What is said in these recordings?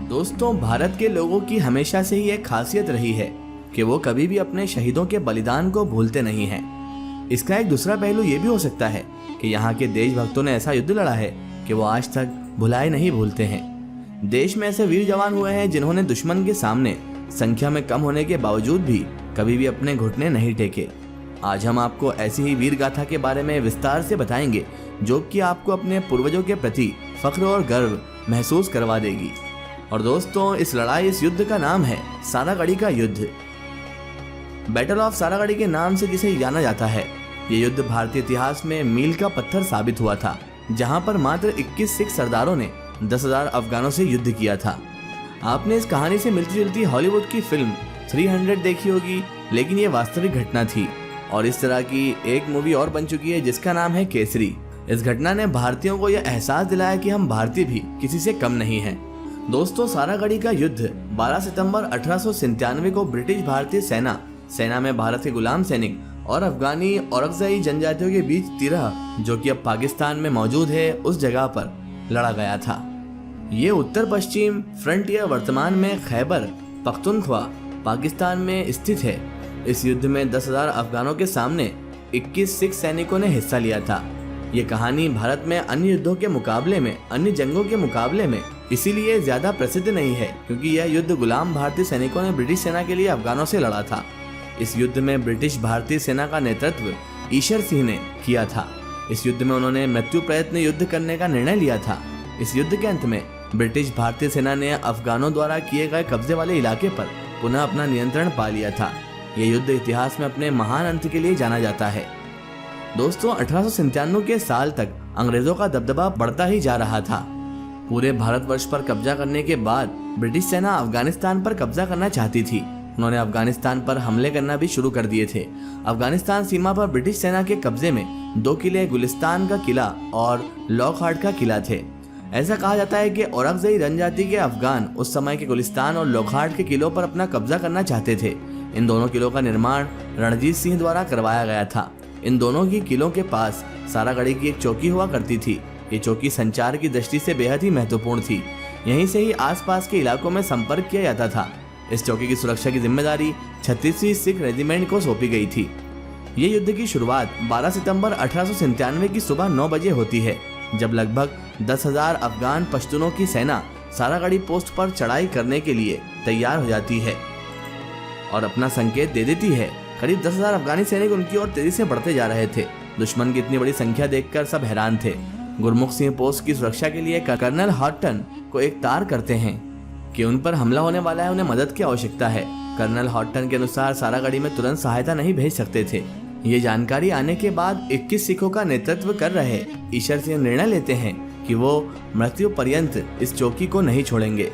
दोस्तों, भारत के लोगों की हमेशा से ही एक खासियत रही है कि वो कभी भी अपने शहीदों के बलिदान को भूलते नहीं हैं। इसका एक दूसरा पहलू ये भी हो सकता है कि यहाँ के देशभक्तों ने ऐसा युद्ध लड़ा है कि वो आज तक भुलाए नहीं भूलते हैं। देश में ऐसे वीर जवान हुए हैं जिन्होंने दुश्मन के सामने संख्या में कम होने के बावजूद भी कभी भी अपने घुटने नहीं टेके। आज हम आपको ऐसी ही वीर गाथा के बारे में विस्तार से बताएंगे जो कि आपको अपने पूर्वजों के प्रति फख्र और गर्व महसूस करवा देगी। और दोस्तों, इस युद्ध का नाम है सारागढ़ी का युद्ध। बैटल ऑफ सारागढ़ी के नाम से जिसे जाना जाता है, ये युद्ध भारतीय इतिहास में मील का पत्थर साबित हुआ था, जहां पर मात्र 21 सिख सरदारों ने 10,000 अफगानों से युद्ध किया था। आपने इस कहानी से मिलती जुलती हॉलीवुड की फिल्म 300 देखी होगी, लेकिन ये वास्तविक घटना थी। और इस तरह की एक मूवी और बन चुकी है जिसका नाम है केसरी। इस घटना ने भारतीयों को यह एहसास दिलाया कि हम भारतीय भी किसी से कम नहीं हैं। दोस्तों, सारागढ़ी का युद्ध 12 सितंबर 1897 को ब्रिटिश भारतीय सेना में भारत के गुलाम सैनिक और अफगानी औरकज़ई जनजातियों के बीच तिरह, जो कि अब पाकिस्तान में मौजूद है, उस जगह पर लड़ा गया था। ये उत्तर पश्चिम फ्रंटियर वर्तमान में खैबर पख्तूनख्वा पाकिस्तान में स्थित है। इस युद्ध में 10,000 अफगानों के सामने 21 सिख सैनिकों ने हिस्सा लिया था। ये कहानी भारत में अन्य युद्धों के मुकाबले में, अन्य जंगों के मुकाबले में इसीलिए ज्यादा प्रसिद्ध नहीं है क्योंकि यह युद्ध गुलाम भारतीय सैनिकों ने ब्रिटिश सेना के लिए अफगानों से लड़ा था। इस युद्ध में ब्रिटिश भारतीय सेना का नेतृत्व ईशर सिंह ने किया था। इस युद्ध में उन्होंने मृत्यु प्रयत्न युद्ध करने का निर्णय लिया था। इस युद्ध के अंत में ब्रिटिश भारतीय सेना ने अफगानों द्वारा किए गए कब्जे वाले इलाके पर पुनः अपना नियंत्रण पा लिया था। यह युद्ध इतिहास में अपने महान अंत के लिए जाना जाता है। दोस्तों, 1897 के साल तक अंग्रेजों का दबदबा बढ़ता ही जा रहा था। पूरे भारतवर्ष पर कब्जा करने के बाद ब्रिटिश सेना अफगानिस्तान पर कब्जा करना चाहती थी। उन्होंने अफगानिस्तान पर हमले करना भी शुरू कर दिए थे। अफगानिस्तान सीमा पर ब्रिटिश सेना के कब्जे में 2 किले, गुलिस्तान का किला और लॉकहार्ट का किला थे। ऐसा कहा जाता है कि औरकज़ई जनजाति के अफगान उस समय के गुलिस्तान और लॉकहार्ट के किलों पर अपना कब्जा करना चाहते थे। इन दोनों किलों का निर्माण रणजीत सिंह द्वारा करवाया गया था। इन दोनों की किलों के पास सारागढ़ी की एक चौकी हुआ करती थी। ये चौकी संचार की दृष्टि से बेहद ही महत्वपूर्ण थी। यहीं से ही आसपास के इलाकों में संपर्क किया जाता था। इस चौकी की सुरक्षा की जिम्मेदारी 36वीं सिख रेजिमेंट को सौंपी गई थी। ये युद्ध की शुरुआत 12 सितंबर 1897 की सुबह 9 बजे होती है, जब लगभग 10,000 अफगान पश्तूनों की सेना सारागढ़ी पोस्ट पर चढ़ाई करने के लिए तैयार हो जाती है और अपना संकेत दे देती है। करीब 10,000 अफगानी सैनिक उनकी ओर तेजी से बढ़ते जा रहे थे। दुश्मन की इतनी बड़ी संख्या देखकर सब हैरान थे। गुरमुख सिंह पोस्ट की सुरक्षा के लिए कर्नल हॉटन को एक तार करते हैं कि उन पर हमला होने वाला है, उन्हें मदद की आवश्यकता है। कर्नल हॉटन के अनुसार सारागढ़ी में तुरंत सहायता नहीं भेज सकते थे। ये जानकारी आने के बाद 21 सिखों का नेतृत्व कर रहे ईशर सिंह निर्णय लेते हैं कि वो मृत्यु पर्यंत इस चौकी को नहीं छोड़ेंगे।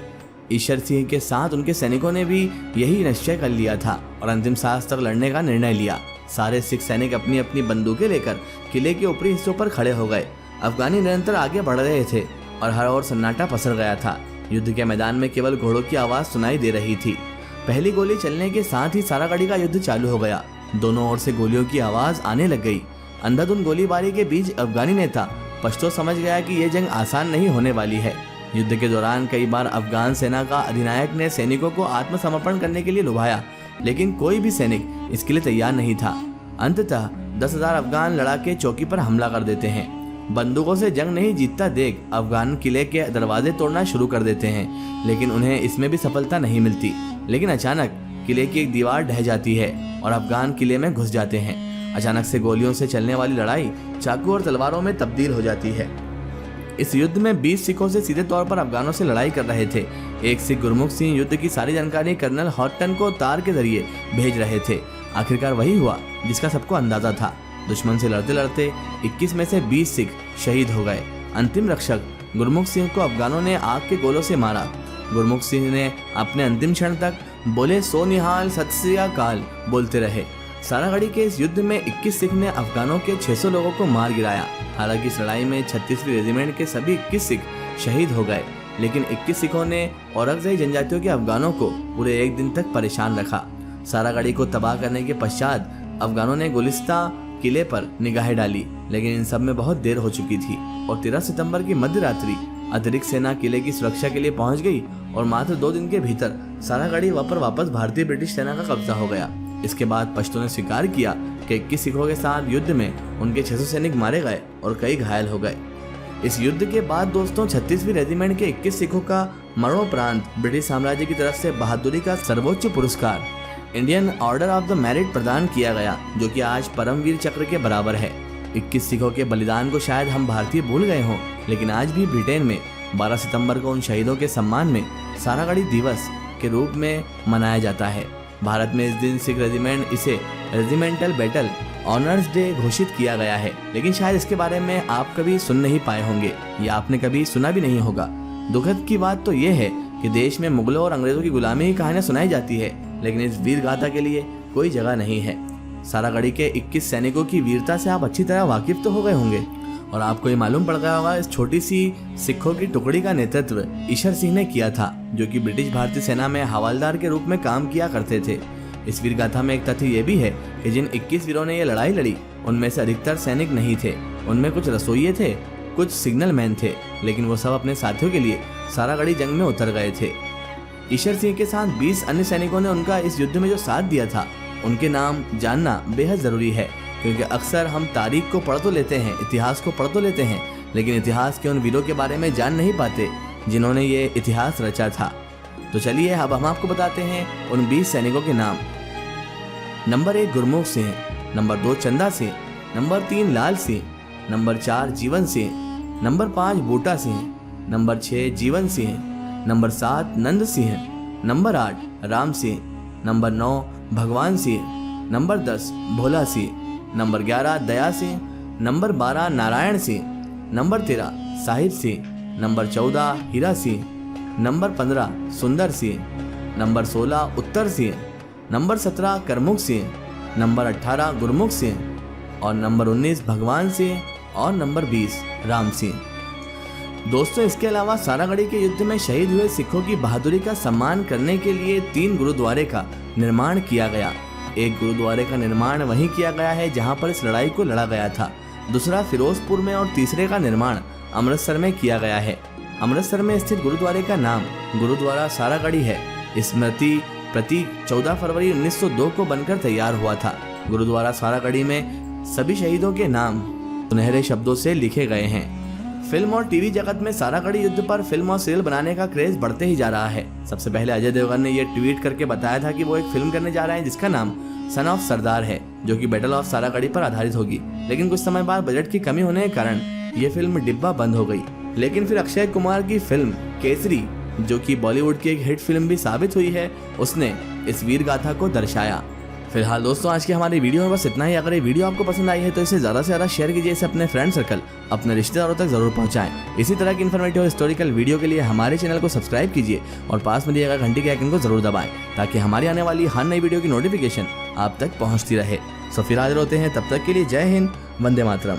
ईशर सिंह के साथ उनके सैनिकों ने भी यही निश्चय कर लिया था और अंतिम सांस तक लड़ने का निर्णय लिया। सारे सिख सैनिक अपनी अपनी बंदूकें लेकर किले के ऊपरी हिस्सों पर खड़े हो गए। अफगानी निरंतर आगे बढ़ रहे थे और हर ओर सन्नाटा पसर गया था। युद्ध के मैदान में केवल घोड़ों की आवाज सुनाई दे रही थी। पहली गोली चलने के साथ ही सारागढ़ी का युद्ध चालू हो गया। दोनों ओर से गोलियों की आवाज आने लग गई। अंधाधुंध गोलीबारी के बीच अफगानी नेता पश्तो समझ गया कि यह जंग आसान नहीं होने वाली है। युद्ध के दौरान कई बार अफगान सेना का अधिनायक ने सैनिकों को आत्मसमर्पण करने के लिए लुभाया, लेकिन कोई भी सैनिक इसके लिए तैयार नहीं था। अंततः 10,000 अफगान लड़ाके चौकी पर हमला कर देते हैं। बंदूकों से जंग नहीं जीतता देख अफगान किले के दरवाजे तोड़ना शुरू कर देते हैं, लेकिन उन्हें इसमें भी सफलता नहीं मिलती। लेकिन अचानक किले की एक दीवार ढह जाती है और अफगान किले में घुस जाते हैं। अचानक से गोलियों से चलने वाली लड़ाई चाकू और तलवारों में तब्दील हो जाती है। इस युद्ध में 20 सिखों से सीधे तौर पर अफगानों से लड़ाई कर रहे थे। एक सिख गुरमुख सिंह युद्ध की सारी जानकारी कर्नल हॉटन को तार के जरिए भेज रहे थे। आखिरकार वही हुआ जिसका सबको अंदाजा था। दुश्मन से लड़ते लड़ते 21 में से 20 सिख शहीद हो गए। अंतिम रक्षक गुरमुख सिंह को अफगानों ने आग के गोलों से मारा। गुरमुख सिंह ने अपने अंतिम क्षण तक बोले सो निहाल सत श्री अकाल बोलते रहे। सारागढ़ी के इस युद्ध में 21 सिख ने अफगानों के 600 लोगों को मार गिराया। हालांकि इस लड़ाई में 36वीं रेजिमेंट के सभी 21 सिख शहीद हो गए, लेकिन 21 सिखों ने औरकज़ई जनजातियों के अफगानों को पूरे एक दिन तक परेशान रखा। सारागढ़ी को तबाह करने के पश्चात अफगानों ने गुलिस्तान किले पर निगाहें डाली, लेकिन इन सब में बहुत देर हो चुकी थी और 13 सितंबर की मध्य रात्रि अतिरिक्त सेना किले की सुरक्षा के लिए पहुंच गई और मात्र 2 दिन के भीतर सारागढ़ी पर वापस भारतीय ब्रिटिश सेना का कब्जा हो गया। इसके बाद पश्तो ने स्वीकार किया कि 21 सिखों के साथ युद्ध में उनके 600 सैनिक मारे गए और कई घायल हो गए। इस युद्ध के बाद दोस्तों 36वीं रेजिमेंट के 21 सिखों का मरणोपरांत ब्रिटिश साम्राज्य की तरफ से बहादुरी का सर्वोच्च पुरस्कार Indian order of the merit प्रदान किया गया, जो कि आज परमवीर चक्र के बराबर है। 21 सिखों के बलिदान को शायद हम भारतीय भूल गए हों, लेकिन आज भी ब्रिटेन में 12 सितंबर को उन शहीदों के सम्मान में सारागढ़ी दिवस के रूप में मनाया जाता है। भारत में इस दिन सिख रेजिमेंट इसे रेजिमेंटल बैटल ऑनर्स डे घोषित किया गया है, लेकिन शायद इसके बारे में आप कभी सुन नहीं पाए होंगे या आपने कभी सुना भी नहीं होगा। दुखद की बात तो यह है कि देश में मुगलों और अंग्रेजों की गुलामी की कहानियां सुनाई जाती है, लेकिन इस वीर गाथा के लिए कोई जगह नहीं है। सारागढ़ी के 21 सैनिकों की वीरता से आप अच्छी तरह वाकिफ तो हो गए होंगे और आपको ये मालूम पड़ गया होगा इस छोटी सी सिखों की टुकड़ी का नेतृत्व ईशर सिंह ने किया था, जो कि ब्रिटिश भारतीय सेना में हवालदार के रूप में काम किया करते थे। इस वीर गाथा में एक तथ्य ये भी है कि जिन 21 वीरों ने ये लड़ाई लड़ी उनमें से अधिकतर सैनिक नहीं थे। उनमें कुछ रसोइये थे, कुछ सिग्नल मैन थे, लेकिन वो सब अपने साथियों के लिए सारागढ़ी जंग में उतर गए थे। ईशर सिंह के साथ 20 अन्य सैनिकों ने उनका इस युद्ध में जो साथ दिया था, उनके नाम जानना बेहद जरूरी है, क्योंकि अक्सर हम तारीख को पढ़ तो लेते हैं, इतिहास को पढ़ तो लेते हैं, लेकिन इतिहास के उन वीरों के बारे में जान नहीं पाते जिन्होंने ये इतिहास रचा था। तो चलिए अब हम आपको बताते हैं उन 20 सैनिकों के नाम। नंबर 1 गुरमुख Singh, number 2 Chanda Singh, number 3 Lal Singh, number 4 Jeevan Singh, number 5 Buta Singh, number 6 Jeevan Singh, number 7 Nand Singh, number 8 Ram Singh, number 9 Bhagwan Singh, number 10 Bhola Singh, number 11 Daya Singh, number 12 Narayan Singh, number 13 Sahib Singh, number 14 Hira Singh, number 15 Sundar Singh, number 16 Uttar Singh, number 17 Karmukh Singh, number 18 Gurmukh Singh और नंबर 19 भगवान सिंह और नंबर 20 राम सिंह। दोस्तों, इसके अलावा सारागढ़ी के युद्ध में शहीद हुए सिखों की बहादुरी का सम्मान करने के लिए 3 गुरुद्वारे का निर्माण किया गया। एक गुरुद्वारे का निर्माण वहीं किया गया है जहां पर इस लड़ाई को लड़ा गया था, दूसरा फिरोजपुर में और तीसरे का निर्माण अमृतसर में किया गया है। अमृतसर में स्थित गुरुद्वारे का नाम गुरुद्वारा सारागढ़ी है। स्मृति प्रतीक 14 फरवरी 1902 को बनकर तैयार हुआ था। गुरुद्वारा सारागढ़ी में सभी शहीदों के नाम सुनहरे शब्दों से लिखे गए हैं। फिल्म और टीवी जगत में सारागढ़ी युद्ध पर फिल्म और सीरियल बनाने का क्रेज बढ़ते ही जा रहा है। सबसे पहले अजय देवगन ने यह ट्वीट करके बताया था कि वो एक फिल्म करने जा रहे हैं जिसका नाम सन ऑफ सरदार है, जो कि बैटल ऑफ सारागढ़ी पर आधारित होगी। लेकिन कुछ समय बाद बजट की कमी होने के कारण ये फिल्म डिब्बा बंद हो गई। लेकिन फिर अक्षय कुमार की फिल्म केसरी, जो कि बॉलीवुड की एक हिट फिल्म भी साबित हुई है, उसने इस वीर गाथा को दर्शाया। फिलहाल दोस्तों, आज की हमारी वीडियो में बस इतना ही। अगर ये वीडियो आपको पसंद आई है तो इसे ज़्यादा से ज़्यादा शेयर कीजिए, इसे अपने फ्रेंड सर्कल, अपने रिश्तेदारों तक जरूर पहुंचाएं। इसी तरह की इन्फॉर्मेटिव हिस्टोरिकल वीडियो के लिए हमारे चैनल को सब्सक्राइब कीजिए और पास में दिए गए घंटी के आइकन को जरूर दबाएं, ताकि हमारी आने वाली हर नई वीडियो की नोटिफिकेशन आप तक पहुँचती रहे। सो फिर हाजिर होते हैं, तब तक के लिए जय हिंद, वंदे मातरम।